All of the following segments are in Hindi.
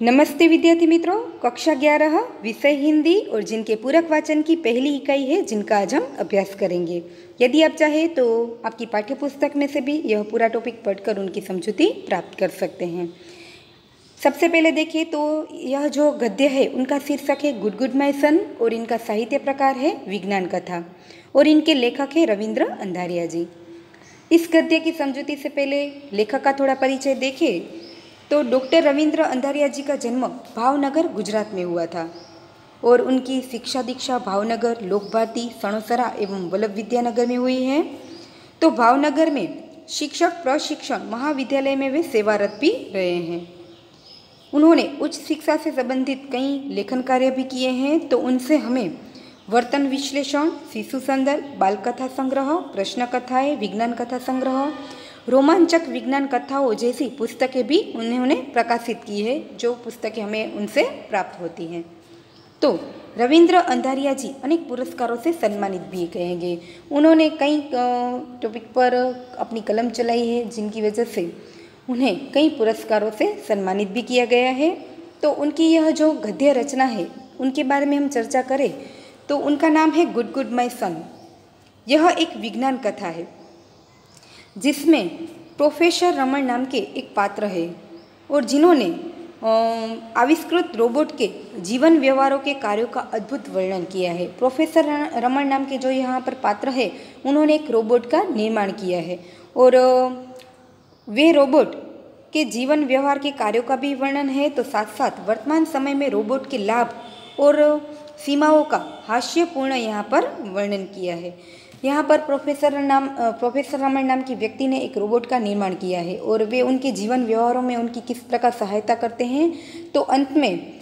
नमस्ते विद्यार्थी मित्रों, कक्षा 11 विषय हिंदी और जिनके पूरक वाचन की पहली इकाई है जिनका आज हम अभ्यास करेंगे। यदि आप चाहें तो आपकी पाठ्यपुस्तक में से भी यह पूरा टॉपिक पढ़कर उनकी समझूती प्राप्त कर सकते हैं। सबसे पहले देखिए तो यह जो गद्य है उनका शीर्षक है गुड गुड माय सन और इनका साहित्य प्रकार है विज्ञान कथा और इनके लेखक है रविंद्र अंधारिया जी। इस गद्य की समझूती से पहले लेखक का थोड़ा परिचय देखें तो डॉक्टर रविंद्र अंधारिया जी का जन्म भावनगर गुजरात में हुआ था और उनकी शिक्षा दीक्षा भावनगर, लोकभारती, सणोसरा एवं वल्लभ विद्यानगर में हुई है। तो भावनगर में शिक्षक प्रशिक्षण महाविद्यालय में वे सेवारत भी रहे हैं। उन्होंने उच्च शिक्षा से संबंधित कई लेखन कार्य भी किए हैं। तो उनसे हमें वर्तन विश्लेषण, शिशु संदर्भ, बाल कथा संग्रह, प्रश्न कथाएँ, विज्ञान कथा संग्रह, रोमांचक विज्ञान कथाओं जैसी पुस्तकें भी उन्होंने प्रकाशित की है, जो पुस्तकें हमें उनसे प्राप्त होती हैं। तो रविंद्र अंधारिया जी अनेक पुरस्कारों से सम्मानित भी कहेंगे। उन्होंने कई टॉपिक पर अपनी कलम चलाई है जिनकी वजह से उन्हें कई पुरस्कारों से सम्मानित भी किया गया है। तो उनकी यह जो गद्य रचना है उनके बारे में हम चर्चा करें तो उनका नाम है गुड गुड माय सन। यह एक विज्ञान कथा है जिसमें प्रोफेसर रमन नाम के एक पात्र है और जिन्होंने आविष्कृत रोबोट के जीवन व्यवहारों के कार्यों का अद्भुत वर्णन किया है। प्रोफेसर रमन नाम के जो यहाँ पर पात्र है उन्होंने एक रोबोट का निर्माण किया है और वे रोबोट के जीवन व्यवहार के कार्यों का भी वर्णन है। तो साथ साथ वर्तमान समय में रोबोट के लाभ और सीमाओं का हास्यपूर्ण यहाँ पर वर्णन किया है। यहाँ पर प्रोफेसर रमन नाम की व्यक्ति ने एक रोबोट का निर्माण किया है और वे उनके जीवन व्यवहारों में उनकी किस प्रकार सहायता करते हैं। तो अंत में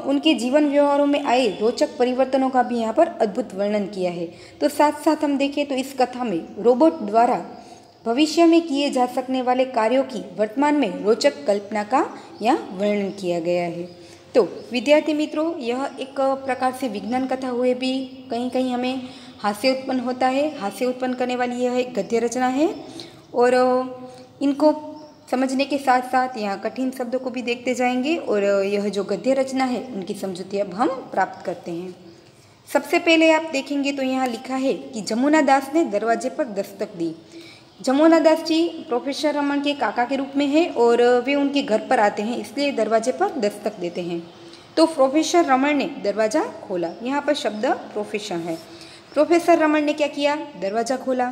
उनके जीवन व्यवहारों में आए रोचक परिवर्तनों का भी यहाँ पर अद्भुत वर्णन किया है। तो साथ साथ हम देखें तो इस कथा में रोबोट द्वारा भविष्य में किए जा सकने वाले कार्यों की वर्तमान में रोचक कल्पना का यहाँ वर्णन किया गया है। तो विद्यार्थी मित्रों, यह एक प्रकार से विज्ञान कथा हुए भी कहीं कहीं हमें हास्य उत्पन्न होता है। हास्य उत्पन्न करने वाली यह एक गद्य रचना है और इनको समझने के साथ साथ यहाँ कठिन शब्दों को भी देखते जाएंगे और यह जो गद्य रचना है उनकी समझूती अब हम प्राप्त करते हैं। सबसे पहले आप देखेंगे तो यहाँ लिखा है कि जमुना दास ने दरवाजे पर दस्तक दी। जमुना दास जी प्रोफेसर रमन के काका के रूप में है और वे उनके घर पर आते हैं, इसलिए दरवाजे पर दस्तक देते हैं। तो प्रोफेसर रमन ने दरवाज़ा खोला। यहाँ पर शब्द प्रोफेसर है। प्रोफेसर रमन ने क्या किया? दरवाज़ा खोला।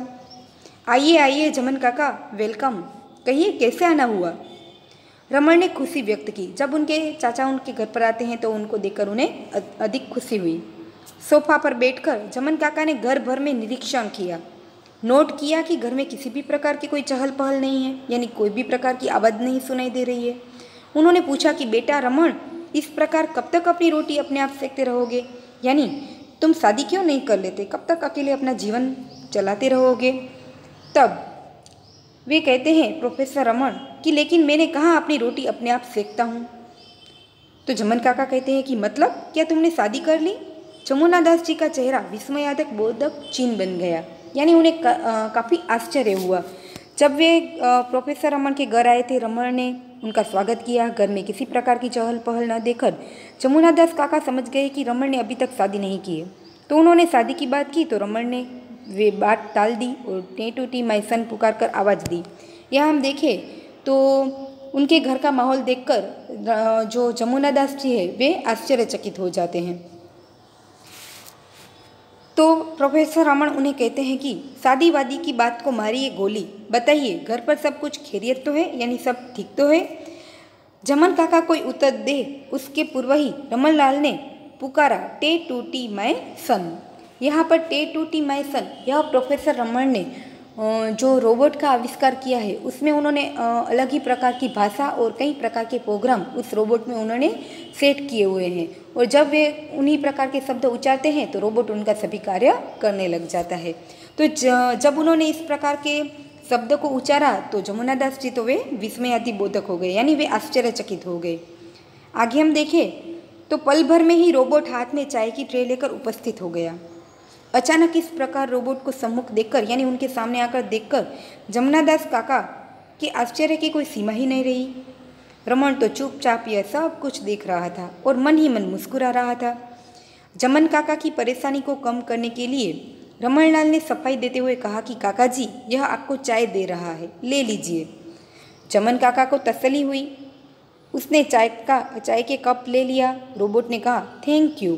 आइए आइए जमन काका, वेलकम। कहिए कैसे आना हुआ? रमन ने खुशी व्यक्त की। जब उनके चाचा उनके घर पर आते हैं तो उनको देखकर उन्हें अधिक खुशी हुई। सोफा पर बैठकर जमन काका ने घर भर में निरीक्षण किया। नोट किया कि घर में किसी भी प्रकार की कोई चहल पहल नहीं है, यानी कोई भी प्रकार की आवाज़ नहीं सुनाई दे रही है। उन्होंने पूछा कि बेटा रमन, इस प्रकार कब तक अपनी रोटी अपने आप सेकते रहोगे? यानी तुम शादी क्यों नहीं कर लेते? कब तक अकेले अपना जीवन चलाते रहोगे? तब वे कहते हैं प्रोफेसर रमन कि लेकिन मैंने कहाँ अपनी रोटी अपने आप सेकता हूँ। तो जमन काका कहते हैं कि मतलब क्या तुमने शादी कर ली? जमुना दास जी का चेहरा विस्मयादक बोधक चिन्ह बन गया, यानी उन्हें काफ़ी आश्चर्य हुआ। जब वे प्रोफेसर रमन के घर आए थे, रमन ने उनका स्वागत किया। घर में किसी प्रकार की चहल पहल न देखकर जमुना दास काका समझ गए कि रमन ने अभी तक शादी नहीं की है। तो उन्होंने शादी की बात की तो रमन ने वे बात टाल दी और टे टूटी माय सन पुकार कर आवाज़ दी। यहाँ हम देखें तो उनके घर का माहौल देखकर जो जमुना दास जी है वे आश्चर्यचकित हो जाते हैं। तो प्रोफेसर रमन उन्हें कहते हैं कि शादी वादी की बात को मारिए गोली, बताइए घर पर सब कुछ खैरियत तो है, यानी सब ठीक तो है? जमन काका कोई उत्तर दे उसके पूर्व ही रमन लाल ने पुकारा टे टूटी माय सन। यहाँ पर टे टूटी माय सन, यह प्रोफेसर रमन ने जो रोबोट का आविष्कार किया है उसमें उन्होंने अलग ही प्रकार की भाषा और कई प्रकार के प्रोग्राम उस रोबोट में उन्होंने सेट किए हुए हैं और जब वे उन्हीं प्रकार के शब्द उच्चारते हैं तो रोबोट उनका सभी कार्य करने लग जाता है। तो जब उन्होंने इस प्रकार के शब्द को उच्चारा तो जमुना दास जी तो वे विस्मयाति बोधक हो गए, यानी वे आश्चर्यचकित हो गए। आगे हम देखें तो पल भर में ही रोबोट हाथ में चाय की ट्रे लेकर उपस्थित हो गया। अचानक इस प्रकार रोबोट को सम्मुख देखकर, यानी उनके सामने आकर देखकर जमुना दास काका के आश्चर्य की कोई सीमा ही नहीं रही। रमण तो चुपचाप यह सब कुछ देख रहा था और मन ही मन मुस्कुरा रहा था। जमन काका की परेशानी को कम करने के लिए रमणलाल ने सफाई देते हुए कहा कि काका जी, यह आपको चाय दे रहा है, ले लीजिए। जमन काका को तसल्ली हुई। उसने चाय के कप ले लिया। रोबोट ने कहा थैंक यू।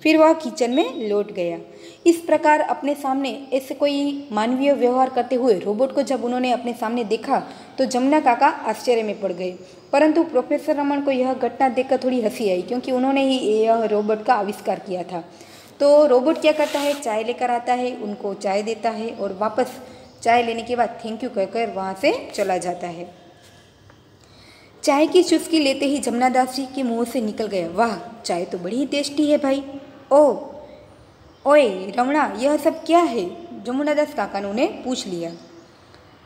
फिर वह किचन में लौट गया। इस प्रकार अपने सामने ऐसे कोई मानवीय व्यवहार करते हुए रोबोट को जब उन्होंने अपने सामने देखा तो जमुना काका आश्चर्य में पड़ गए। परंतु प्रोफेसर रमन को यह घटना देखकर थोड़ी हंसी आई, क्योंकि उन्होंने ही यह रोबोट का आविष्कार किया था। तो रोबोट क्या करता है, चाय लेकर आता है, उनको चाय देता है और वापस चाय लेने के बाद थैंक यू कहकर वहाँ से चला जाता है। चाय की चुस्की लेते ही जमुना दास जी के मुंह से निकल गया, वाह, चाय तो बड़ी ही टेस्टी है भाई। ओए रमणा, यह सब क्या है? जमुना दास काका ने उन्हें पूछ लिया।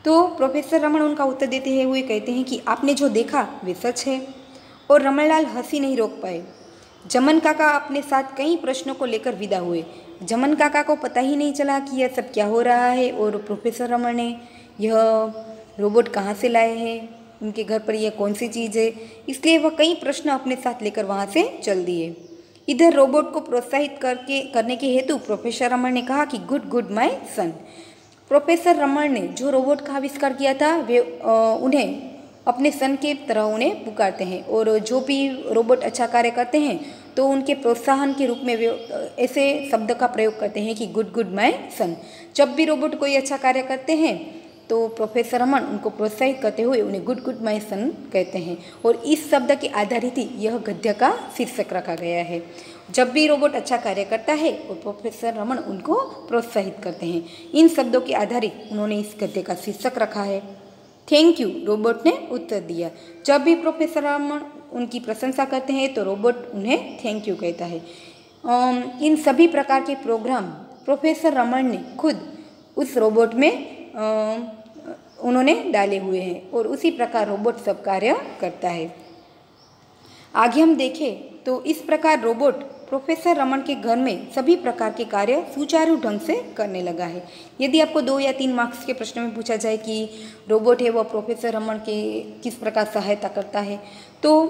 तो प्रोफेसर रमन उनका उत्तर देते हुए कहते हैं कि आपने जो देखा वे सच है। और रमणलाल हंसी नहीं रोक पाए। जमन काका अपने साथ कई प्रश्नों को लेकर विदा हुए। जमन काका को पता ही नहीं चला कि यह सब क्या हो रहा है और प्रोफेसर रमन ने यह रोबोट कहाँ से लाए हैं, उनके घर पर यह कौन सी चीज़ है, इसलिए वह कई प्रश्न अपने साथ लेकर वहाँ से चल दिए। इधर रोबोट को प्रोत्साहित करने के हेतु प्रोफेसर रमन ने कहा कि good good my son. Professor Raman ने जो रोबोट का आविष्कार किया था वे उन्हें अपने सन के तरह उन्हें पुकारते हैं और जो भी रोबोट अच्छा कार्य करते हैं तो उनके प्रोत्साहन के रूप में वे ऐसे शब्द का प्रयोग करते हैं कि गुड गुड माय सन। जब भी रोबोट कोई अच्छा कार्य करते हैं तो प्रोफेसर रमन उनको प्रोत्साहित करते हुए उन्हें गुड गुड माय सन कहते हैं और इस शब्द के आधारित ही यह गद्य का शीर्षक रखा गया है। जब भी रोबोट अच्छा कार्य करता है और प्रोफेसर रमन उनको प्रोत्साहित करते हैं, इन शब्दों के आधारित उन्होंने इस गद्य का शीर्षक रखा है। थैंक यू, रोबोट ने उत्तर दिया। जब भी प्रोफेसर रमन उनकी प्रशंसा करते हैं तो रोबोट उन्हें थैंक यू कहता है। इन सभी प्रकार के प्रोग्राम प्रोफेसर रमन ने खुद उस रोबोट में उन्होंने डाले हुए हैं और उसी प्रकार रोबोट सब कार्य करता है। आगे हम देखें तो इस प्रकार रोबोट प्रोफेसर रमन के घर में सभी प्रकार के कार्य सुचारू ढंग से करने लगा है। यदि आपको 2 या 3 मार्क्स के प्रश्न में पूछा जाए कि रोबोट है वह प्रोफेसर रमन के किस प्रकार सहायता करता है, तो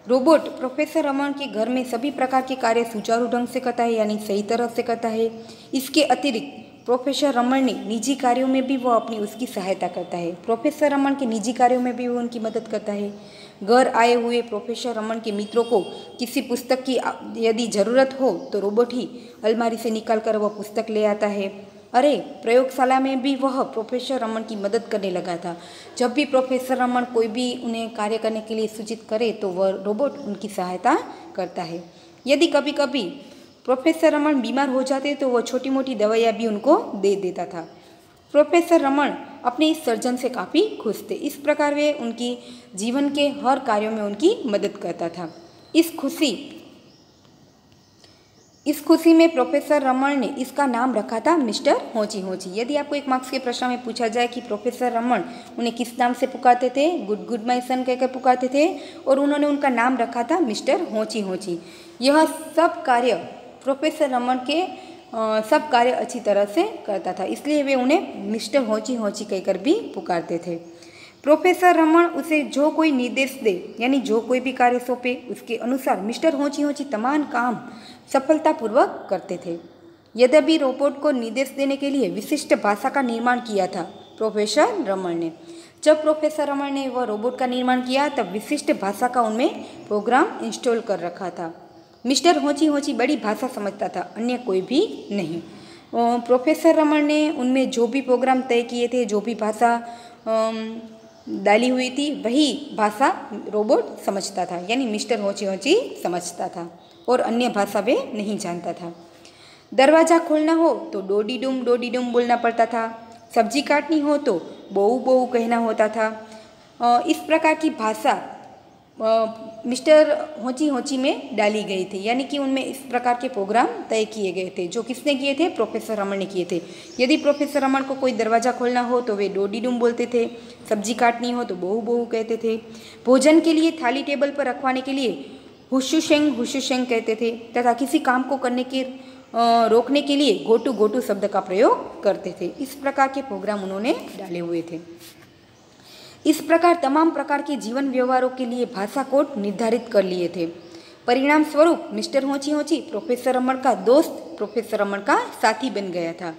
रोबोट प्रोफेसर रमन के घर में सभी प्रकार के कार्य सुचारू ढंग से करता है, यानी सही तरह से करता है। इसके अतिरिक्त प्रोफेसर रमन ने निजी कार्यों में भी वह उसकी सहायता करता है। प्रोफेसर रमन के निजी कार्यों में भी वो उनकी मदद करता है। घर आए हुए प्रोफेसर रमन के मित्रों को किसी पुस्तक की यदि ज़रूरत हो तो रोबोट ही अलमारी से निकाल कर वह पुस्तक ले आता है। अरे, प्रयोगशाला में भी वह प्रोफेसर रमन की मदद करने लगा था। जब भी प्रोफेसर रमन कोई भी उन्हें कार्य करने के लिए सूचित करे तो वह रोबोट उनकी सहायता करता है। यदि कभी कभी प्रोफेसर रमन बीमार हो जाते तो वह छोटी मोटी दवाइयाँ भी उनको दे देता था। प्रोफेसर रमन अपने इस सर्जन से काफ़ी खुश थे। इस प्रकार वे उनकी जीवन के हर कार्यों में उनकी मदद करता था। इस खुशी में प्रोफेसर रमन ने इसका नाम रखा था मिस्टर होची होची। यदि आपको 1 मार्क्स के प्रश्न में पूछा जाए कि प्रोफेसर रमन उन्हें किस नाम से पुकारते थे, गुड गुड माय सन कहकर पुकारते थे और उन्होंने उनका नाम रखा था मिस्टर होची होची। यह सब कार्य प्रोफेसर रमन के सब कार्य अच्छी तरह से करता था, इसलिए वे उन्हें मिस्टर होची होची कहकर भी पुकारते थे। प्रोफेसर रमन उसे जो कोई निर्देश दे, यानी जो कोई भी कार्य सौंपे, उसके अनुसार मिस्टर होची होची तमाम काम सफलतापूर्वक करते थे। यद्यपि रोबोट को निर्देश देने के लिए विशिष्ट भाषा का निर्माण किया था प्रोफेसर रमन ने। जब प्रोफेसर रमन ने वह रोबोट का निर्माण किया तब विशिष्ट भाषा का उनमें प्रोग्राम इंस्टॉल कर रखा था। मिस्टर होची होची बड़ी भाषा समझता था, अन्य कोई भी नहीं। प्रोफेसर रमन ने उनमें जो भी प्रोग्राम तय किए थे, जो भी भाषा डाली हुई थी, वही भाषा रोबोट समझता था, यानी मिस्टर होची होची समझता था और अन्य भाषा वे नहीं जानता था। दरवाज़ा खोलना हो तो डोडी डुम बोलना पड़ता था। सब्जी काटनी हो तो बोऊ बोऊ कहना होता था। इस प्रकार की भाषा मिस्टर होची होची में डाली गई थी, यानी कि उनमें इस प्रकार के प्रोग्राम तय किए गए थे। जो किसने किए थे? प्रोफेसर रमन ने किए थे। यदि प्रोफेसर रमन को कोई दरवाज़ा खोलना हो तो वे डोडी डुम बोलते थे, सब्जी काटनी हो तो बहु बहु कहते थे, भोजन के लिए थाली टेबल पर रखवाने के लिए हुशुशेंग कहते थे तथा किसी काम को करने के रोकने के लिए गोटू शब्द का प्रयोग करते थे। इस प्रकार के प्रोग्राम उन्होंने डाले हुए थे। इस प्रकार तमाम प्रकार के जीवन व्यवहारों के लिए भाषा कोड निर्धारित कर लिए थे। परिणाम स्वरूप मिस्टर होची होची प्रोफेसर रमन का दोस्त, प्रोफेसर रमन का साथी बन गया था।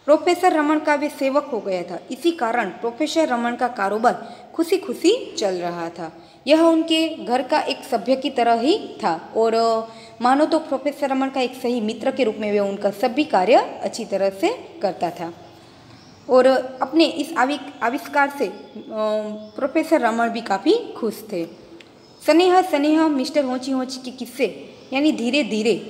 प्रोफेसर रमन का वे सेवक हो गया था। इसी कारण प्रोफेसर रमन का कारोबार खुशी खुशी चल रहा था। यह उनके घर का एक सभ्य की तरह ही था और मानो तो प्रोफेसर रमन का एक सही मित्र के रूप में वे उनका सभी कार्य अच्छी तरह से करता था। और अपने इस आविष्कार से प्रोफेसर रमन भी काफ़ी खुश थे। स्नेह स्नेह मिस्टर होची होची के किस्से यानी धीरे धीरे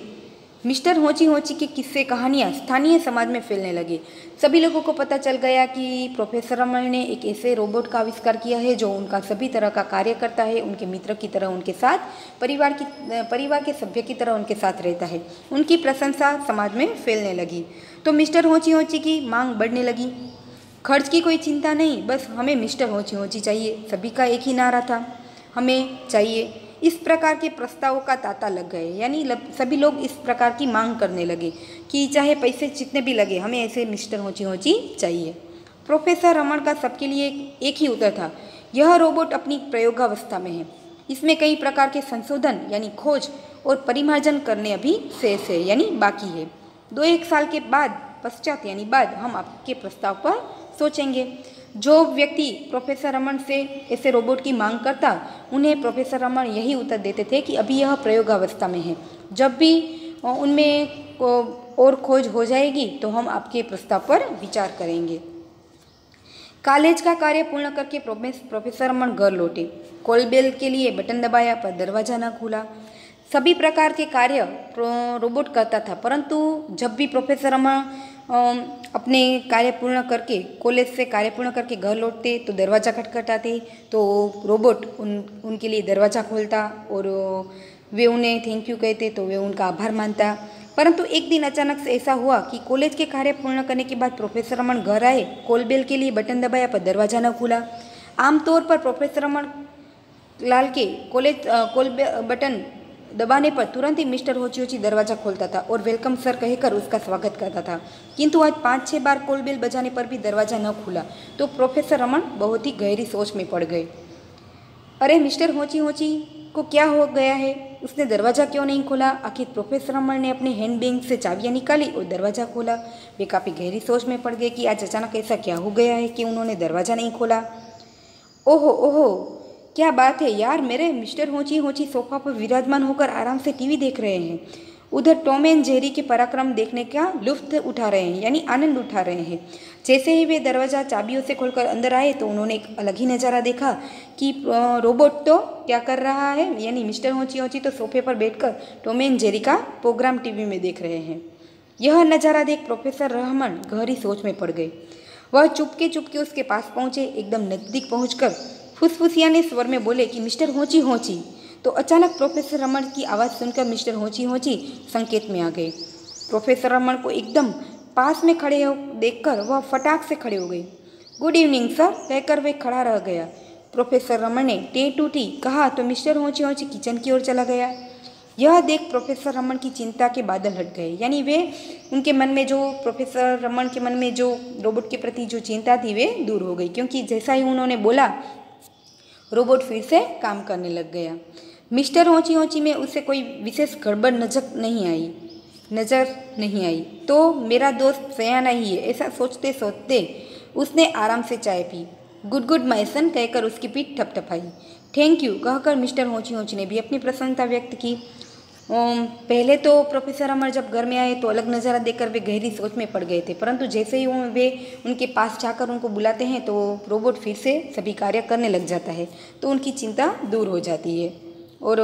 मिस्टर होची होची के किस्से कहानियाँ स्थानीय समाज में फैलने लगे। सभी लोगों को पता चल गया कि प्रोफेसर रमन ने एक ऐसे रोबोट का आविष्कार किया है जो उनका सभी तरह का कार्य करता है, उनके मित्र की तरह उनके साथ, परिवार के सभ्य की तरह उनके साथ रहता है। उनकी प्रशंसा समाज में फैलने लगी तो मिस्टर होची होची की मांग बढ़ने लगी। खर्च की कोई चिंता नहीं, बस हमें मिस्टर होची होची चाहिए। सभी का एक ही नारा था, हमें चाहिए। इस प्रकार के प्रस्तावों का तांता लग गए, यानी सभी लोग इस प्रकार की मांग करने लगे कि चाहे पैसे जितने भी लगे हमें ऐसे मिस्टर होची होची चाहिए। प्रोफेसर रमन का सबके लिए एक ही उत्तर था, यह रोबोट अपनी प्रयोगावस्था में है, इसमें कई प्रकार के संशोधन यानी खोज और परिमार्जन करने अभी शेष है यानी बाकी है। 2-1 साल के पश्चात यानी बाद हम आपके प्रस्ताव पर सोचेंगे। जो व्यक्ति प्रोफेसर रमन से ऐसे रोबोट की मांग करता उन्हें प्रोफेसर रमन यही उत्तर देते थे कि अभी यह प्रयोगावस्था में है, जब भी उनमें और खोज हो जाएगी तो हम आपके प्रस्ताव पर विचार करेंगे। कॉलेज का कार्य पूर्ण करके प्रोफेसर रमन घर लौटे। कॉल बेल के लिए बटन दबाया पर दरवाजा न खुला। सभी प्रकार के कार्य रोबोट करता था, परंतु जब भी प्रोफेसर रमन अपने कार्य पूर्ण करके कॉलेज से कार्य पूर्ण करके घर लौटते तो दरवाज़ा खटखटाते तो रोबोट उनके लिए दरवाज़ा खोलता और वे उन्हें थैंक यू कहते तो वे उनका आभार मानता। परंतु एक दिन अचानक से ऐसा हुआ कि कॉलेज के कार्य पूर्ण करने के बाद प्रोफेसर रमन घर आए, कॉल बेल के लिए बटन दबाया पर दरवाज़ा न खुला। आमतौर पर प्रोफेसर रमन लाल के कॉल बटन दबाने पर तुरंत ही मिस्टर होची होची दरवाज़ा खोलता था और वेलकम सर कहकर उसका स्वागत करता था, किंतु आज 5-6 बार कॉल बेल बजाने पर भी दरवाज़ा न खुला तो प्रोफेसर रमन बहुत ही गहरी सोच में पड़ गए। अरे मिस्टर होची होची को क्या हो गया है, उसने दरवाज़ा क्यों नहीं खोला? आखिर प्रोफेसर रमन ने अपने हैंडबैग से चाबियाँ निकाली और दरवाज़ा खोला। वे काफ़ी गहरी सोच में पड़ गए कि आज अचानक ऐसा क्या हो गया है कि उन्होंने दरवाज़ा नहीं खोला। ओहो ओहो, क्या बात है यार, मेरे मिस्टर होची होची सोफा पर विराजमान होकर आराम से टीवी देख रहे हैं। उधर टॉम एंड जेरी के पराक्रम देखने का लुत्फ उठा रहे हैं यानी आनंद उठा रहे हैं। जैसे ही वे दरवाज़ा चाबियों से खोलकर अंदर आए तो उन्होंने एक अलग ही नज़ारा देखा कि रोबोट तो क्या कर रहा है, यानी मिस्टर होची होची तो सोफे पर बैठकर टॉम एंड जेरी का प्रोग्राम टीवी में देख रहे हैं। यह नज़ारा देख प्रोफेसर रहमान गहरी सोच में पड़ गए। वह चुपके चुपके उसके पास पहुँचे। एकदम नज़दीक पहुँचकर फुसफुसियाने स्वर में बोले कि मिस्टर होची होची। तो अचानक प्रोफेसर रमन की आवाज़ सुनकर मिस्टर होची होची संकेत में आ गए। प्रोफेसर रमन को एकदम पास में खड़े हो देखकर वह फटाक से खड़े हो गए। गुड इवनिंग सर कहकर वे खड़ा रह गया। प्रोफेसर रमन ने टे टूटी कहा तो मिस्टर होची होची किचन की ओर चला गया। यह देख प्रोफेसर रमन की चिंता के बादल हट गए, यानी वे उनके मन में जो प्रोफेसर रमन के मन में जो रोबोट के प्रति जो चिंता थी वे दूर हो गई, क्योंकि जैसा ही उन्होंने बोला रोबोट फिर से काम करने लग गया। मिस्टर होची होची में उसे कोई विशेष गड़बड़ नज़र नहीं आई तो मेरा दोस्त सयाना ही है, ऐसा सोचते सोचते उसने आराम से चाय P. Good good my son कहकर उसकी पीठ थपथपाई। थैंक यू कहकर मिस्टर होची होची ने भी अपनी प्रसन्नता व्यक्त की। पहले तो प्रोफेसर रमन जब घर में आए तो अलग नज़ारा देखकर वे गहरी सोच में पड़ गए थे, परंतु जैसे ही वे उनके पास जाकर उनको बुलाते हैं तो रोबोट फिर से सभी कार्य करने लग जाता है, तो उनकी चिंता दूर हो जाती है और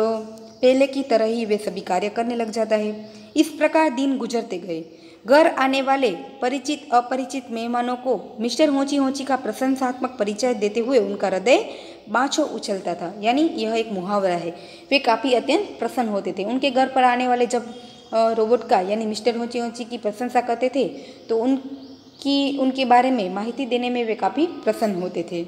पहले की तरह ही वे सभी कार्य करने लग जाता है। इस प्रकार दिन गुजरते गए। घर आने वाले परिचित अपरिचित मेहमानों को मिस्टर होची होची का प्रशंसात्मक परिचय देते हुए उनका हृदय बाँछों उछलता था, यानी यह एक मुहावरा है। वे काफ़ी अत्यंत प्रसन्न होते थे। उनके घर पर आने वाले जब रोबोट का यानी मिस्टर होची होची की प्रशंसा करते थे तो उनके बारे में माहिती देने में वे काफ़ी प्रसन्न होते थे।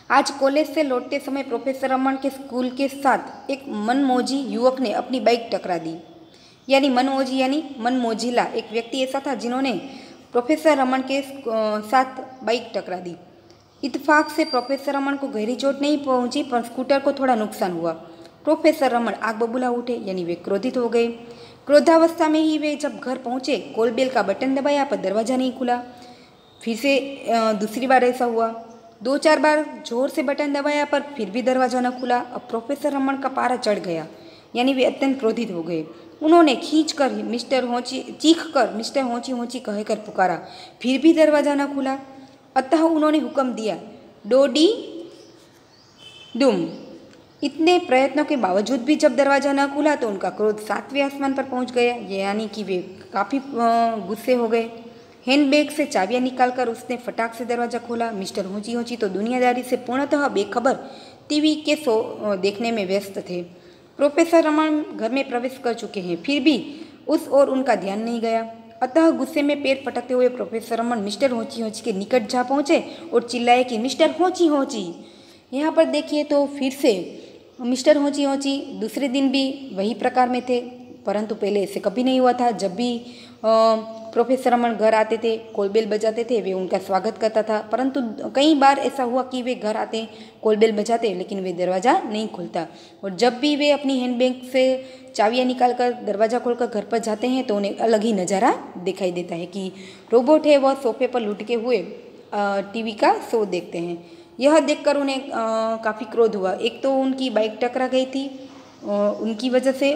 आज कॉलेज से लौटते समय प्रोफेसर रमन के स्कूल के साथ एक मनमोजी युवक ने अपनी बाइक टकरा दी। यानी मनमोजीला एक व्यक्ति ऐसा था जिन्होंने प्रोफेसर रमन के साथ बाइक टकरा दी। इत्तेफाक से प्रोफेसर रमन को गहरी चोट नहीं पहुंची, पर स्कूटर को थोड़ा नुकसान हुआ। प्रोफेसर रमन आग बबूला उठे, यानी वे क्रोधित हो गए। क्रोधावस्था में ही वे जब घर पहुंचे, कॉल बेल का बटन दबाया पर दरवाज़ा नहीं खुला। फिर से दूसरी बार ऐसा हुआ। 2-4 बार जोर से बटन दबाया पर फिर भी दरवाज़ा न खुला। अब प्रोफेसर रमन का पारा चढ़ गया, यानी वे अत्यंत क्रोधित हो गए। उन्होंने चीख कर मिस्टर होंची होंची कहकर पुकारा, फिर भी दरवाज़ा न खुला। अतः उन्होंने हुक्म दिया, डोडी डुम। इतने प्रयत्नों के बावजूद भी जब दरवाज़ा न खुला तो उनका क्रोध 7वें आसमान पर पहुंच गया, यानी कि वे काफ़ी गुस्से हो गए। हैंडबैग से चाबियां निकालकर उसने फटाक से दरवाज़ा खोला। मिस्टर होंची तो दुनियादारी से पूर्णतः बेखबर टीवी के शो देखने में व्यस्त थे। प्रोफेसर रमन घर में प्रवेश कर चुके हैं, फिर भी उस ओर उनका ध्यान नहीं गया। अतः गुस्से में पैर पटकते हुए प्रोफेसर रमन मिस्टर होंची के निकट जा पहुँचे और चिल्लाए कि मिस्टर होंची। यहाँ पर देखिए तो फिर से मिस्टर होंची दूसरे दिन भी वही प्रकार में थे, परंतु पहले ऐसे कभी नहीं हुआ था। जब भी प्रोफेसर रमन घर आते थे, कॉल बेल बजाते थे, वे उनका स्वागत करता था। परंतु कई बार ऐसा हुआ कि वे घर आते, कॉल बेल बजाते, लेकिन वे दरवाज़ा नहीं खुलता। और जब भी वे अपनी हैंडबैग से चाबियां निकालकर दरवाज़ा खोलकर घर पर जाते हैं तो उन्हें अलग ही नज़ारा दिखाई देता है कि रोबोट है वह सोफे पर लुढ़के हुए टीवी का शो देखते हैं। यह देखकर उन्हें काफ़ी क्रोध हुआ। एक तो उनकी बाइक टकरा गई थी उनकी वजह से,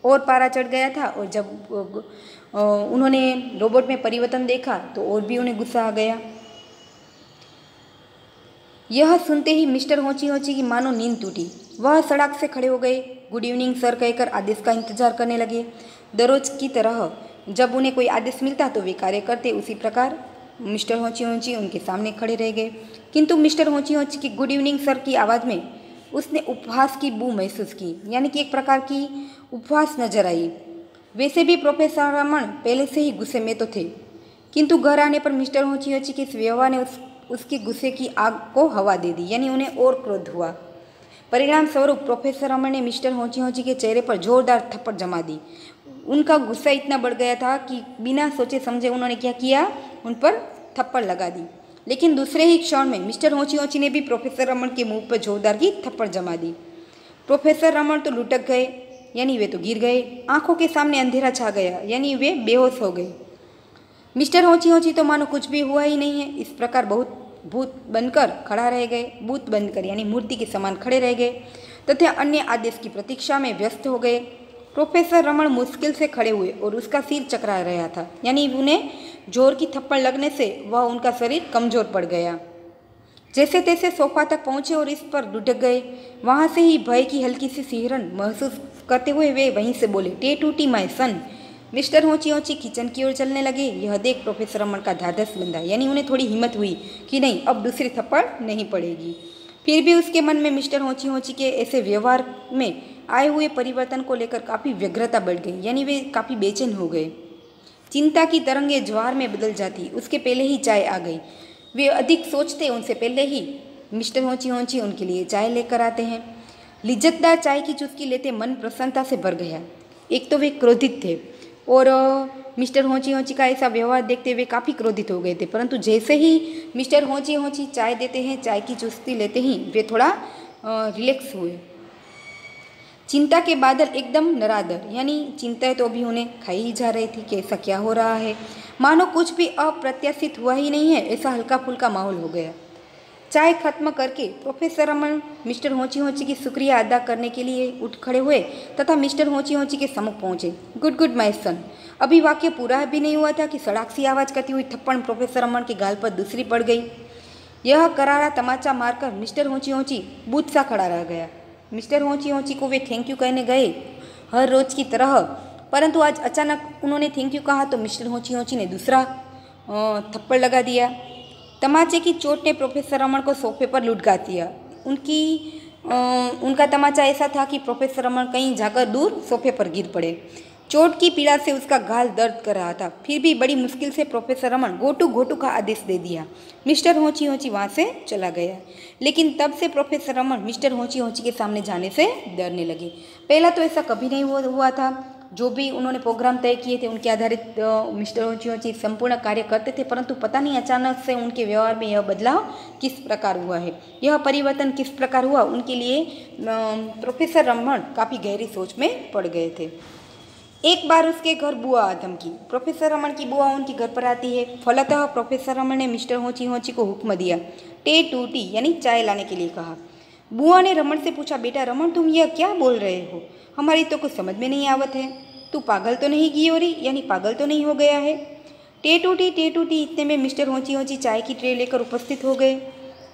और पारा चढ़ गया था। और जब उन्होंने रोबोट में परिवर्तन देखा तो और भी उन्हें गुस्सा आ गया। यह सुनते ही मिस्टर होंची की मानो नींद टूटी। वह सड़क से खड़े हो गए, गुड इवनिंग सर कहकर आदेश का इंतजार करने लगे। दररोज की तरह जब उन्हें कोई आदेश मिलता तो वे कार्य करते, उसी प्रकार मिस्टर होंची उनके सामने खड़े रह गए। किंतु मिस्टर होंची की गुड इवनिंग सर की आवाज़ में उसने उपहास की बू महसूस की, यानी कि एक प्रकार की उपहास नजर आई। वैसे भी प्रोफेसर रमन पहले से ही गुस्से में तो थे, किंतु घर आने पर मिस्टर होंची के इस व्यवहार ने उसके गुस्से की आग को हवा दे दी, यानी उन्हें और क्रोध हुआ। परिणाम स्वरूप प्रोफेसर रमन ने मिस्टर होंची के चेहरे पर जोरदार थप्पड़ जमा दी। उनका गुस्सा इतना बढ़ गया था कि बिना सोचे समझे उन्होंने क्या किया, उन पर थप्पड़ लगा दी। लेकिन दूसरे ही क्षण में मिस्टर होंची ने भी प्रोफेसर रमन के मुंह पर जोरदार की थप्पड़ जमा दी। प्रोफेसर रमन तो लुढ़क गए, यानी वे तो गिर गए। आंखों के सामने अंधेरा छा गया, यानी वे बेहोश हो गए। मिस्टर होंची तो मानो कुछ भी हुआ ही नहीं है, इस प्रकार बहुत भूत बनकर खड़ा रह गए। भूत बनकर यानी मूर्ति के समान खड़े रह गए तथा अन्य आदेश की प्रतीक्षा में व्यस्त हो गए। प्रोफेसर रमन मुश्किल से खड़े हुए और उसका सिर चकरा रहा था, यानी उन्हें जोर की थप्पड़ लगने से वह उनका शरीर कमजोर पड़ गया। जैसे तैसे सोफा तक पहुंचे और इस पर लुढ़क गए। वहां से ही भय की हल्की सी सिहरन महसूस करते हुए वे वहीं से बोले, टे टूटी माय सन। मिस्टर होंची किचन की ओर चलने लगे। यह देख प्रोफेसर रमन का ढाढ़स बंधा, यानी उन्हें थोड़ी हिम्मत हुई कि नहीं, अब दूसरी थप्पड़ नहीं पड़ेगी। फिर भी उसके मन में मिस्टर होंची के ऐसे व्यवहार में आए हुए परिवर्तन को लेकर काफ़ी व्यग्रता बढ़ गई, यानी वे काफ़ी बेचैन हो गए। चिंता की तरंगें ज्वार में बदल जाती, उसके पहले ही चाय आ गई। वे अधिक सोचते उनसे पहले ही मिस्टर होंची उनके लिए चाय लेकर आते हैं। लिज्जतदार चाय की चुस्की लेते मन प्रसन्नता से भर गया। एक तो वे क्रोधित थे और मिस्टर होंची का ऐसा व्यवहार देखते वे काफ़ी क्रोधित हो गए थे, परंतु जैसे ही मिस्टर होंची चाय देते हैं, चाय की चुस्की लेते ही वे थोड़ा रिलैक्स हुए। चिंता के बादल एकदम नरादर, यानी चिंताएं तो अभी उन्हें खाई ही जा रही थी कि ऐसा क्या हो रहा है, मानो कुछ भी अप्रत्याशित हुआ ही नहीं है, ऐसा हल्का फुल्का माहौल हो गया। चाय खत्म करके प्रोफेसर रमन मिस्टर होंची की शुक्रिया अदा करने के लिए उठ खड़े हुए तथा मिस्टर होंची के सम्मुख पहुंचे। Good my son. अभी वाक्य पूरा भी नहीं हुआ था कि सड़ाक सी आवाज़ करती हुई थप्पड़ प्रोफेसर रमन के गाल पर दूसरी पड़ गई। यह करारा तमाचा मारकर मिस्टर होंची बूथ सा खड़ा रह गया। मिस्टर होंची को वे थैंक यू कहने गए हर रोज की तरह, परंतु आज अचानक उन्होंने थैंक यू कहा तो मिस्टर होंची ने दूसरा थप्पड़ लगा दिया। तमाचे की चोट ने प्रोफेसर रमन को सोफे पर लुढ़का दिया। उनका तमाचा ऐसा था कि प्रोफेसर रमन कहीं जाकर दूर सोफे पर गिर पड़े। चोट की पीड़ा से उसका गाल दर्द कर रहा था, फिर भी बड़ी मुश्किल से प्रोफेसर रमन गोटू का आदेश दे दिया। मिस्टर होंची वहाँ से चला गया। लेकिन तब से प्रोफेसर रमन मिस्टर होंची के सामने जाने से डरने लगे। पहला तो ऐसा कभी नहीं हुआ था। जो भी उन्होंने प्रोग्राम तय किए थे उनके आधारित मिस्टर होची होची संपूर्ण कार्य करते थे, परंतु पता नहीं अचानक से उनके व्यवहार में यह बदलाव किस प्रकार हुआ है, यह परिवर्तन किस प्रकार हुआ, उनके लिए प्रोफेसर रमन काफ़ी गहरी सोच में पड़ गए थे। एक बार उसके घर बुआ आ धमकी। प्रोफेसर रमन की बुआ उनके घर पर आती है। फलतः प्रोफेसर रमन ने मिस्टर होची होची को हुक्म दिया, टे टू टी यानी चाय लाने के लिए कहा। बुआ ने रमन से पूछा, बेटा रमन तुम यह क्या बोल रहे हो, हमारी तो कुछ समझ में नहीं आवत है, तू पागल तो नहीं गियोरी यानी पागल तो नहीं हो गया है। टे टू टी इतने में मिस्टर होची होची चाय की ट्रे लेकर उपस्थित हो गए।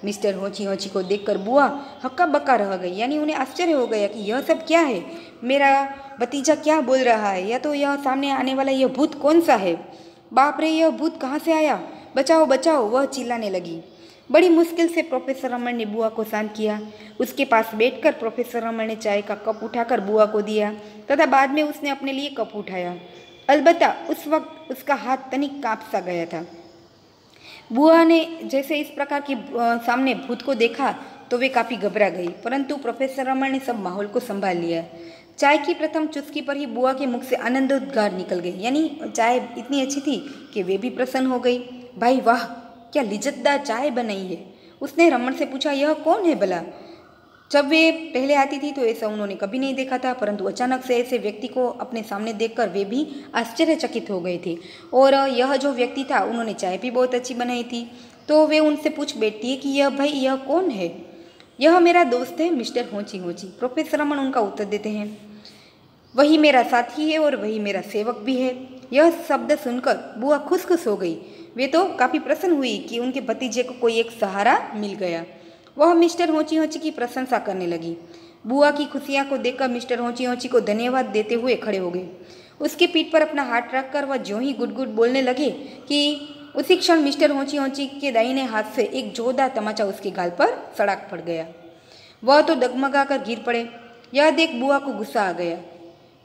मिस्टर होची होची को देखकर बुआ हक्का बक्का रह गई, यानी उन्हें आश्चर्य हो गया कि यह सब क्या है, मेरा भतीजा क्या बोल रहा है, या तो यह सामने आने वाला यह भूत कौन सा है, बाप रे यह भूत कहाँ से आया, बचाओ बचाओ, वह चिल्लाने लगी। बड़ी मुश्किल से प्रोफेसर रमन ने बुआ को शांत किया। उसके पास बैठकर प्रोफेसर रमन ने चाय का कप उठाकर बुआ को दिया तथा बाद में उसने अपने लिए कप उठाया। अलबत्ता उस वक्त उसका हाथ तनिक काँप सा गया था। बुआ ने जैसे इस प्रकार के सामने भूत को देखा तो वे काफ़ी घबरा गई, परंतु प्रोफेसर रमन ने सब माहौल को संभाल लिया। चाय की प्रथम चुस्की पर ही बुआ के मुख से आनंदोद्गार निकल गई, यानी चाय इतनी अच्छी थी कि वे भी प्रसन्न हो गई। भाई वाह, क्या लिज्जतदार चाय बनाई है। उसने रमन से पूछा, यह कौन है भला। जब वे पहले आती थी तो ऐसा उन्होंने कभी नहीं देखा था, परंतु अचानक से ऐसे व्यक्ति को अपने सामने देखकर वे भी आश्चर्यचकित हो गए थे। और यह जो व्यक्ति था उन्होंने चाय भी बहुत अच्छी बनाई थी। तो वे उनसे पूछ बैठती है कि यह कौन है। यह मेरा दोस्त है मिस्टर होची होची, प्रोफेसर रमन उनका उत्तर देते हैं। वही मेरा साथी है और वही मेरा सेवक भी है। यह शब्द सुनकर बुआ खुश हो गई। वे तो काफ़ी प्रसन्न हुई कि उनके भतीजे को कोई एक सहारा मिल गया। वह मिस्टर होची होची की प्रशंसा करने लगी। बुआ की खुशियाँ को देखकर मिस्टर होची होची को धन्यवाद देते हुए खड़े हो गए। उसकी पीठ पर अपना हाथ रखकर वह ज्यों ही गुट गुट बोलने लगे कि उसी क्षण मिस्टर होची होची के दाहिने हाथ से एक जोरदार तमाचा उसके गाल पर सड़क पड़ गया। वह तो डगमगा कर गिर पड़े। यह देख बुआ को गुस्सा आ गया।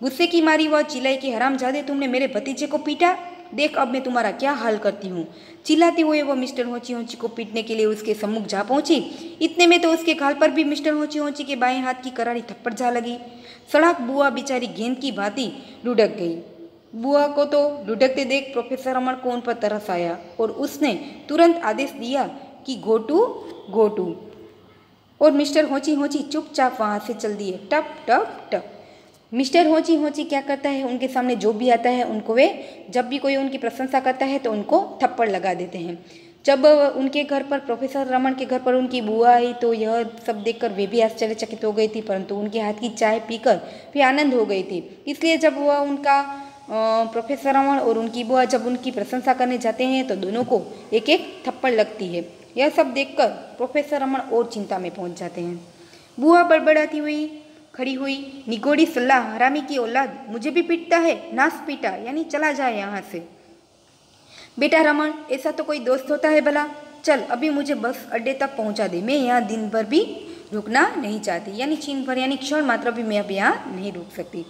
गुस्से की मारी वह चिल्लाई कि हरामजादे, तुमने मेरे भतीजे को पीटा, देख अब मैं तुम्हारा क्या हाल करती हूँ। चिल्लाते हुए वो मिस्टर होची होची को पीटने के लिए उसके सम्मुख जा पहुंची। इतने में तो उसके गाल पर भी मिस्टर होची होची के बाएं हाथ की करारी थप्पड़ जा लगी। सड़क बुआ बेचारी गेंद की भांति लुढ़क गई। बुआ को तो लुढ़कते देख प्रोफेसर रमन को उन पर तरस आया और उसने तुरंत आदेश दिया कि घोटू, और मिस्टर होची होची चुपचाप वहाँ से चल दिए। टप टप टप। मिस्टर होची होची क्या करता है, उनके सामने जो भी आता है उनको वे जब भी कोई उनकी प्रशंसा करता है तो उनको थप्पड़ लगा देते हैं। जब उनके घर पर प्रोफेसर रमन के घर पर उनकी बुआ आई तो यह सब देखकर वे भी आश्चर्यचकित हो गई थी, परंतु उनके हाथ की चाय पीकर वे आनंद हो गई थी। इसलिए जब वह उनका प्रोफेसर रमन और उनकी बुआ जब उनकी प्रशंसा करने जाते हैं तो दोनों को एक एक थप्पड़ लगती है। यह सब देखकर प्रोफेसर रमन और चिंता में पहुंच जाते हैं। बुआ बड़बड़ाती हुई खड़ी हुई, निगोड़ी सल्ला, हरामी की औलाद, मुझे भी पीटता है, नास पीटा, यानी चला जाए यहाँ से। बेटा रमन, ऐसा तो कोई दोस्त होता है भला, चल अभी मुझे बस अड्डे तक पहुँचा दे, मैं यहाँ दिन भर भी रुकना नहीं चाहती, यानी क्षण भर यानी क्षण मात्र भी मैं अब यहाँ नहीं रुक सकती।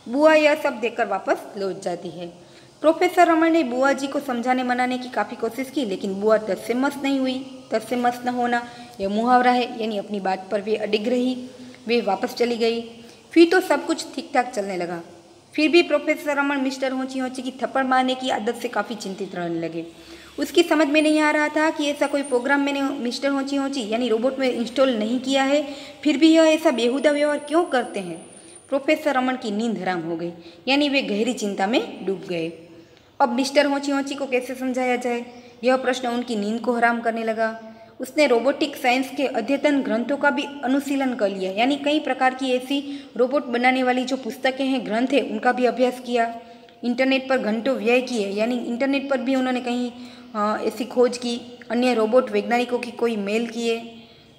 बुआ यह सब देखकर वापस लौट जाती है। प्रोफेसर रमन ने बुआ जी को समझाने मनाने की काफ़ी कोशिश की, लेकिन बुआ तस से मस नहीं हुई। तस से मस न होना यह मुहावरा है, यानी अपनी बात पर वे अडिग रही। वे वापस चली गई। फिर तो सब कुछ ठीक ठाक चलने लगा। फिर भी प्रोफेसर रमन मिस्टर होची होची की थप्पड़ मारने की आदत से काफ़ी चिंतित रहने लगे। उसकी समझ में नहीं आ रहा था कि ऐसा कोई प्रोग्राम मैंने मिस्टर होची होची यानी रोबोट में इंस्टॉल नहीं किया है, फिर भी यह ऐसा बेहुदा व्यवहार क्यों करते हैं। प्रोफेसर रमन की नींद हराम हो गई, यानी वे गहरी चिंता में डूब गए। अब मिस्टर होची होची को कैसे समझाया जाए, यह प्रश्न उनकी नींद को हराम करने लगा। उसने रोबोटिक साइंस के अद्यतन ग्रंथों का भी अनुशीलन कर लिया, यानी कई प्रकार की ऐसी रोबोट बनाने वाली जो पुस्तकें हैं, ग्रंथ हैं, उनका भी अभ्यास किया। इंटरनेट पर घंटों व्यय किए, यानी इंटरनेट पर भी उन्होंने कहीं ऐसी खोज की। अन्य रोबोट वैज्ञानिकों की कोई मेल किए,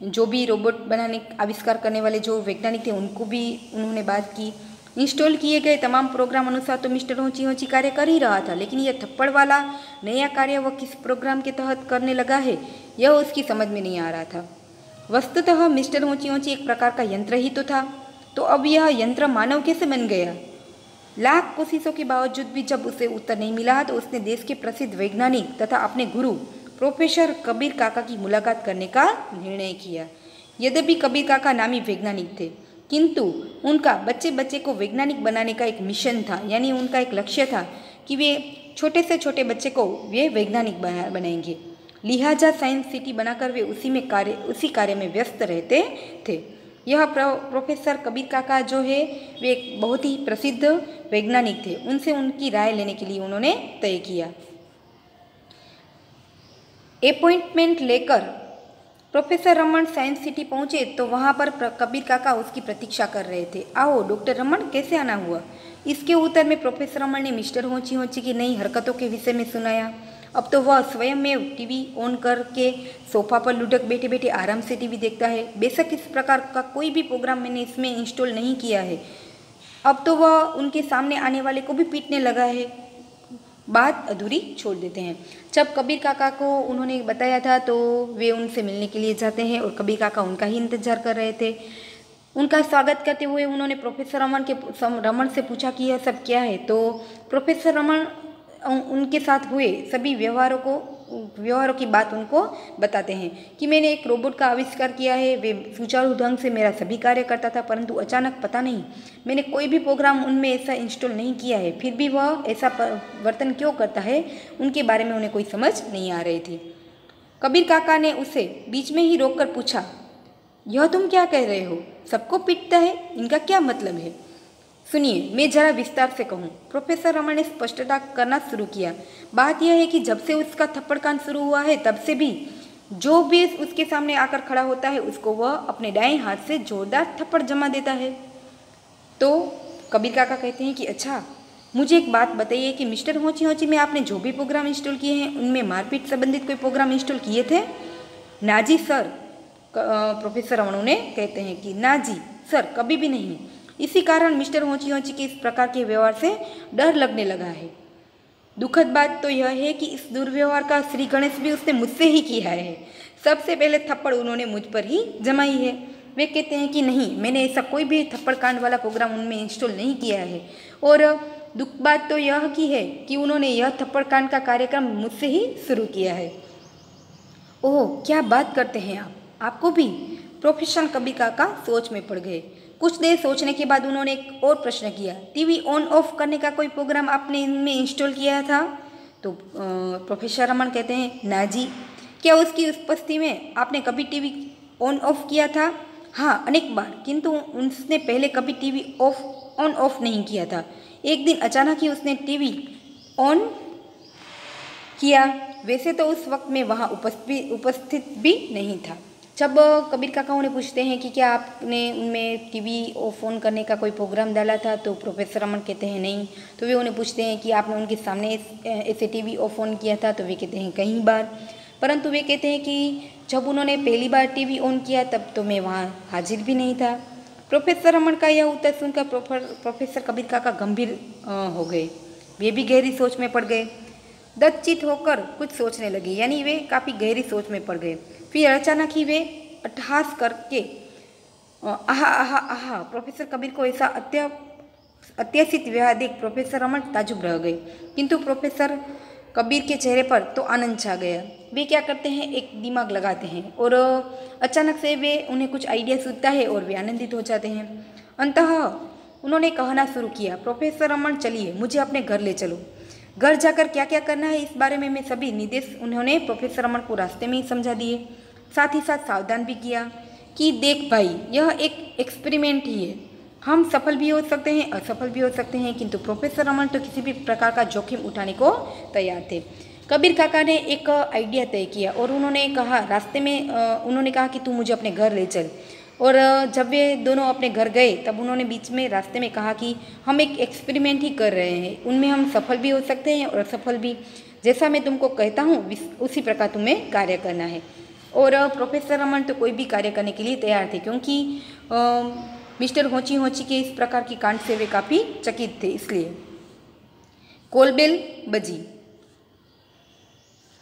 जो भी रोबोट बनाने आविष्कार करने वाले जो वैज्ञानिक थे उनको भी उन्होंने बात की। इंस्टॉल किए गए तमाम प्रोग्राम अनुसार तो मिस्टर होची होची कार्य कर ही रहा था, लेकिन यह थप्पड़ वाला नया कार्य वह किस प्रोग्राम के तहत करने लगा है, यह उसकी समझ में नहीं आ रहा था। वस्तुतः मिस्टर होची होची एक प्रकार का यंत्र ही तो था, तो अब यह यंत्र मानव कैसे बन गया। लाख कोशिशों के बावजूद भी जब उसे उत्तर नहीं मिला तो उसने देश के प्रसिद्ध वैज्ञानिक तथा अपने गुरु प्रोफेसर कबीर काका की मुलाकात करने का निर्णय किया। यद्यपि कबीर काका नामी वैज्ञानिक थे, किंतु उनका बच्चे बच्चे को वैज्ञानिक बनाने का एक मिशन था, यानी उनका एक लक्ष्य था कि वे छोटे से छोटे बच्चे को वे वैज्ञानिक बनाएंगे। लिहाजा साइंस सिटी बनाकर वे उसी कार्य में व्यस्त रहते थे। यह प्रोफेसर कबीर काका जो है वे एक बहुत ही प्रसिद्ध वैज्ञानिक थे। उनसे उनकी राय लेने के लिए उन्होंने तय किया। अपॉइंटमेंट लेकर प्रोफेसर रमन साइंस सिटी पहुंचे तो वहां पर कबीर काका उसकी प्रतीक्षा कर रहे थे। आओ डॉक्टर रमन, कैसे आना हुआ? इसके उत्तर में प्रोफेसर रमन ने मिस्टर होची होची की नई हरकतों के विषय में सुनाया। अब तो वह स्वयं में टीवी ऑन करके सोफा पर लुढ़क बैठे बैठे आराम से टीवी देखता है। बेशक इस प्रकार का कोई भी प्रोग्राम मैंने इसमें इंस्टॉल नहीं किया है। अब तो वह उनके सामने आने वाले को भी पीटने लगा है। बात अधूरी छोड़ देते हैं। जब कबीर काका को उन्होंने बताया था तो वे उनसे मिलने के लिए जाते हैं और कबीर काका उनका ही इंतजार कर रहे थे। उनका स्वागत करते हुए उन्होंने प्रोफेसर रमन से पूछा कि यह सब क्या है। तो प्रोफेसर रमन उनके साथ हुए सभी व्यवहारों की बात उनको बताते हैं कि मैंने एक रोबोट का आविष्कार किया है। वे सुचारू ढंग से मेरा सभी कार्य करता था, परंतु अचानक पता नहीं मैंने कोई भी प्रोग्राम उनमें ऐसा इंस्टॉल नहीं किया है, फिर भी वह ऐसा वर्तन क्यों करता है, उनके बारे में उन्हें कोई समझ नहीं आ रही थी। कबीर काका ने उसे बीच में ही रोककर पूछा, यह तुम क्या कह रहे हो? सबको पीटता है, इनका क्या मतलब है? सुनिए, मैं जरा विस्तार से कहूँ। प्रोफेसर रमन ने स्पष्टता करना शुरू किया। बात यह है कि जब से उसका थप्पड़ कांड शुरू हुआ है तब से भी जो भी उसके सामने आकर खड़ा होता है उसको वह अपने दाएं हाथ से जोरदार थप्पड़ जमा देता है। तो कबीर काका कहते हैं कि अच्छा, मुझे एक बात बताइए कि मिस्टर होची होची में आपने जो भी प्रोग्राम इंस्टॉल किए हैं उनमें मारपीट संबंधित कोई प्रोग्राम इंस्टॉल किए थे? ना जी सर, प्रोफेसर रमन ने कहते हैं कि ना जी सर, कभी भी नहीं। इसी कारण मिस्टर होची होची के इस प्रकार के व्यवहार से डर लगने लगा है। दुखद बात तो यह है कि इस दुर्व्यवहार का श्री गणेश भी उसने मुझसे ही किया है। सबसे पहले थप्पड़ उन्होंने मुझ पर ही जमाई है। वे कहते हैं कि नहीं, मैंने ऐसा कोई भी थप्पड़ कांड वाला प्रोग्राम उनमें इंस्टॉल नहीं किया है। और दुख बात तो यह की है कि उन्होंने यह थप्पड़ कांड का कार्यक्रम मुझसे ही शुरू किया है। ओह, क्या बात करते हैं आप, आपको भी? प्रोफेसर कबीर काका सोच में पड़ गए। कुछ देर सोचने के बाद उन्होंने एक और प्रश्न किया, टीवी ऑन ऑफ करने का कोई प्रोग्राम आपने इनमें इंस्टॉल किया था? तो प्रोफेसर रमन कहते हैं, ना जी। क्या उसकी उपस्थिति में आपने कभी टीवी ऑन ऑफ किया था? हाँ, अनेक बार, किंतु उसने पहले कभी टीवी ऑन ऑफ नहीं किया था। एक दिन अचानक ही उसने टीवी ऑन किया। वैसे तो उस वक्त मैं वहाँ उपस्थित भी नहीं था। जब कबीर काका उन्हें पूछते हैं कि क्या आपने उनमें टीवी ऑन करने का कोई प्रोग्राम डाला था, तो प्रोफेसर रमन कहते हैं नहीं। तो वे उन्हें पूछते हैं कि आपने उनके सामने ऐसे टीवी ऑन किया था, तो वे कहते हैं कई बार। परंतु वे कहते हैं कि जब उन्होंने पहली बार टीवी ऑन किया तब तो मैं वहाँ हाजिर भी नहीं था। प्रोफेसर रमन का यह उत्तर सुनकर प्रोफेसर कबीर काका गंभीर हो गए। वे भी गहरी सोच में पड़ गए। दत्तचित होकर कुछ सोचने लगे, यानी वे काफ़ी गहरी सोच में पड़ गए। फिर अचानक ही वे अट्टहास करके आहा आहा आहा, प्रोफेसर कबीर को ऐसा अत्यासित व्यवहार देख प्रोफेसर रमन ताजुब रह गए। किंतु प्रोफेसर कबीर के चेहरे पर तो आनंद छा गया। वे क्या करते हैं, एक दिमाग लगाते हैं और अचानक से वे उन्हें कुछ आइडिया सूझता है और वे आनंदित हो जाते हैं। अंततः उन्होंने कहना शुरू किया, प्रोफेसर रमन चलिए, मुझे अपने घर ले चलो। घर जाकर क्या क्या करना है इस बारे में मैं सभी निर्देश उन्होंने प्रोफेसर रमन को रास्ते में ही समझा दिए। साथ ही साथ सावधान भी किया कि देख भाई, यह एक एक्सपेरिमेंट ही है, हम सफल भी हो सकते हैं, असफल भी हो सकते हैं। किंतु प्रोफेसर रमन तो किसी भी प्रकार का जोखिम उठाने को तैयार थे। कबीर काका ने एक आइडिया तय किया और उन्होंने कहा, रास्ते में उन्होंने कहा कि तू मुझे अपने घर ले चल। और जब वे दोनों अपने घर गए तब उन्होंने बीच में रास्ते में कहा कि हम एक एक्सपेरिमेंट ही कर रहे हैं, उनमें हम सफल भी हो सकते हैं और असफल भी। जैसा मैं तुमको कहता हूँ उसी प्रकार तुम्हें कार्य करना है। और प्रोफेसर रमन तो कोई भी कार्य करने के लिए तैयार थे, क्योंकि मिस्टर होची होची के इस प्रकार की कांड से वे काफ़ी चकित थे। इसलिए कोलबेल बजी,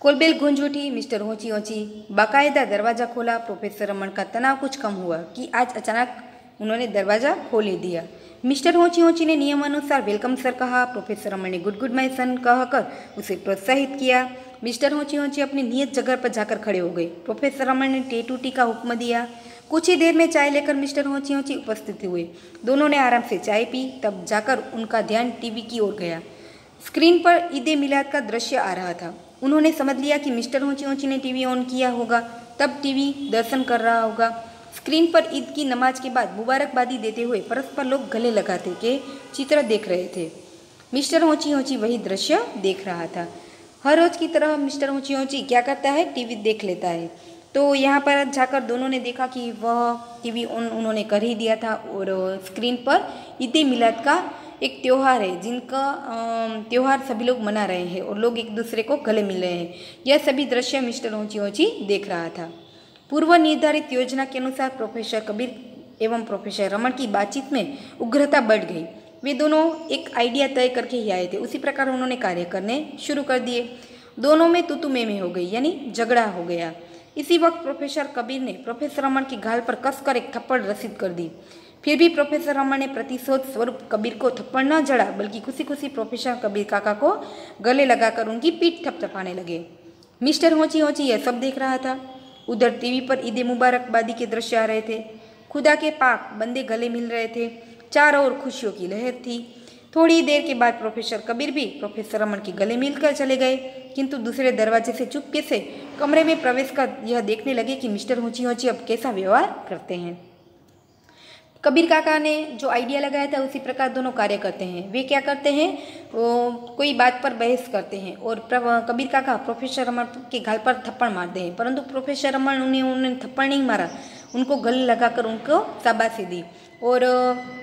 कोलबेल गूंज उठी। मिस्टर होची होची बाकायदा दरवाज़ा खोला। प्रोफेसर रमन का तनाव कुछ कम हुआ कि आज अचानक उन्होंने दरवाज़ा खोल दिया। मिस्टर होची होची ने नियमानुसार वेलकम सर कहा। प्रोफेसर रमन ने गुड माय सन कहकर उसे प्रोत्साहित किया। मिस्टर होची होची अपनी नियत जगह पर जाकर खड़े हो गए। प्रोफेसर रमन ने टेटूटी का हुक्म दिया। कुछ ही देर में चाय लेकर मिस्टर होची होची उपस्थित हुए। दोनों ने आराम से चाय पी, तब जाकर उनका ध्यान टीवी की ओर गया। स्क्रीन पर ईद ए मिलाद का दृश्य आ रहा था। उन्होंने समझ लिया कि मिस्टर होची होची ने टीवी ऑन किया होगा, तब टीवी दर्शन कर रहा होगा। स्क्रीन पर ईद की नमाज के बाद मुबारकबादी देते हुए परस्पर लोग गले लगाते के चित्र देख रहे थे। मिस्टर होची होची वही दृश्य देख रहा था। हर रोज की तरह मिस्टर होची होची क्या करता है, टीवी देख लेता है। तो यहाँ पर जाकर दोनों ने देखा कि वह टीवी ऑन उन्होंने कर ही दिया था और स्क्रीन पर ईद ए मिलाद का एक त्यौहार है, जिनका त्यौहार सभी लोग मना रहे हैं और लोग एक दूसरे को गले मिल रहे हैं। यह सभी दृश्य मिस्टर होची होची देख रहा था। पूर्व निर्धारित योजना के अनुसार प्रोफेसर कबीर एवं प्रोफेसर रमन की बातचीत में उग्रता बढ़ गई। वे दोनों एक आइडिया तय करके ही आए थे, उसी प्रकार उन्होंने कार्य करने शुरू कर दिए। दोनों में तू में हो गई, यानी झगड़ा हो गया। इसी वक्त प्रोफेसर कबीर ने प्रोफेसर रमन के गाल पर कसकर एक थप्पड़ रसीद कर दी। फिर भी प्रोफेसर रमन ने प्रतिशोध स्वरूप कबीर को थप्पड़ न जड़ा, बल्कि खुशी खुशी प्रोफेसर कबीर काका को गले लगाकर उनकी पीठ थपथपाने लगे। मिस्टर होची होची यह सब देख रहा था। उधर टीवी पर ईद मुबारकबादी के दृश्य आ रहे थे। खुदा के पाक बंदे गले मिल रहे थे। चारों ओर खुशियों की लहर थी। थोड़ी देर के बाद प्रोफेसर कबीर भी प्रोफेसर रमन के गले मिलकर चले गए, किंतु दूसरे दरवाजे से चुपके से कमरे में प्रवेश कर यह देखने लगे कि मिस्टर होची होची अब कैसा व्यवहार करते हैं। कबीर काका ने जो आइडिया लगाया था उसी प्रकार दोनों कार्य करते हैं। वे क्या करते हैं, कोई बात पर बहस करते हैं और कबीर काका प्रोफेसर रमन के गाल पर थप्पड़ मारते हैं, परंतु प्रोफेसर रमन उन्हें थप्पड़ नहीं मारा, उनको गले लगाकर उनको शाबाशी दी। और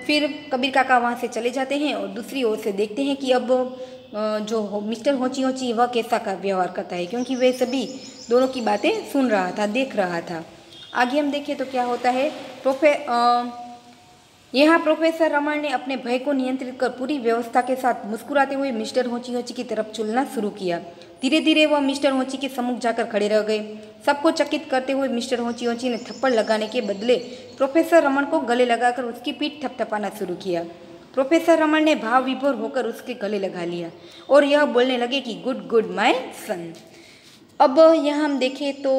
फिर कबीर काका वहाँ से चले जाते हैं और दूसरी ओर से देखते हैं कि अब जो मिस्टर होची होची वह कैसा का व्यवहार करता है, क्योंकि वे सभी दोनों की बातें सुन रहा था, देख रहा था। आगे हम देखें तो क्या होता है, यहाँ प्रोफेसर रमन ने अपने भय को नियंत्रित कर पूरी व्यवस्था के साथ मुस्कुराते हुए मिस्टर होची होची की तरफ चलना शुरू किया। धीरे धीरे वह मिस्टर होची के सम्मुख जाकर खड़े रह गए। सबको चकित करते हुए मिस्टर होची होची ने थप्पड़ लगाने के बदले प्रोफेसर रमन को गले लगाकर उसकी पीठ थपथपाना शुरू किया। प्रोफेसर रमन ने भाव विभोर होकर उसके गले लगा लिया और यह बोलने लगे कि गुड गुड माय सन। अब यहाँ हम देखें तो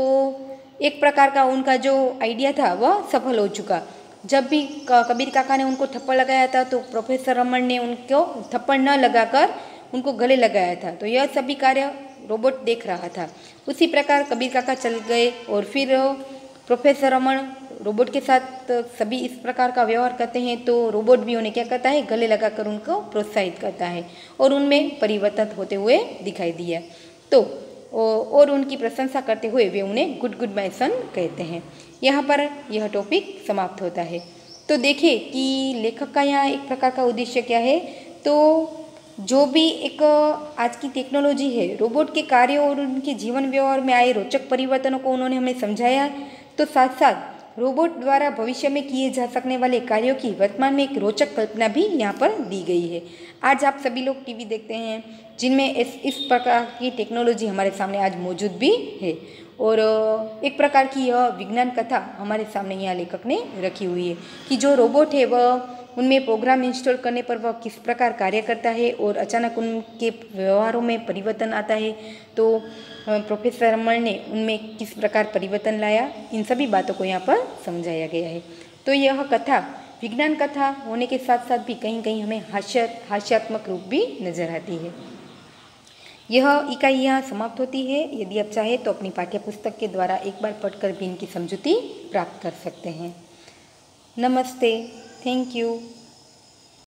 एक प्रकार का उनका जो आइडिया था वह सफल हो चुका। जब भी कबीर काका ने उनको थप्पड़ लगाया था तो प्रोफेसर रमन ने उनको थप्पड़ न लगाकर उनको गले लगाया था, तो यह सभी कार्य रोबोट देख रहा था। उसी प्रकार कबीर काका चल गए और फिर प्रोफेसर रमन रोबोट के साथ सभी इस प्रकार का व्यवहार करते हैं, तो रोबोट भी उन्हें क्या करता है, गले लगाकर उनको प्रोत्साहित करता है और उनमें परिवर्तन होते हुए दिखाई दिया। तो और उनकी प्रशंसा करते हुए वे उन्हें गुड गुड माय सन कहते हैं। यहाँ पर यह टॉपिक समाप्त होता है। तो देखिए कि लेखक का यहाँ एक प्रकार का उद्देश्य क्या है, तो जो भी एक आज की टेक्नोलॉजी है, रोबोट के कार्यों और उनके जीवन व्यवहार में आए रोचक परिवर्तनों को उन्होंने हमें समझाया, तो साथ साथ रोबोट द्वारा भविष्य में किए जा सकने वाले कार्यों की वर्तमान में एक रोचक कल्पना भी यहाँ पर दी गई है। आज आप सभी लोग टीवी देखते हैं जिनमें इस प्रकार की टेक्नोलॉजी हमारे सामने आज मौजूद भी है और एक प्रकार की यह विज्ञान कथा हमारे सामने यहाँ लेखक ने रखी हुई है कि जो रोबोट है वह उनमें प्रोग्राम इंस्टॉल करने पर वह किस प्रकार कार्य करता है और अचानक उनके व्यवहारों में परिवर्तन आता है, तो प्रोफेसर रमन ने उनमें किस प्रकार परिवर्तन लाया, इन सभी बातों को यहाँ पर समझाया गया है। तो यह कथा विज्ञान कथा होने के साथ साथ भी कहीं कहीं हमें हास्यात्मक रूप भी नजर आती है। यह इकाई यहाँ समाप्त होती है। यदि आप चाहें तो अपनी पाठ्यपुस्तक के द्वारा एक बार पढ़कर भी इनकी समझूती प्राप्त कर सकते हैं। नमस्ते, थैंक यू।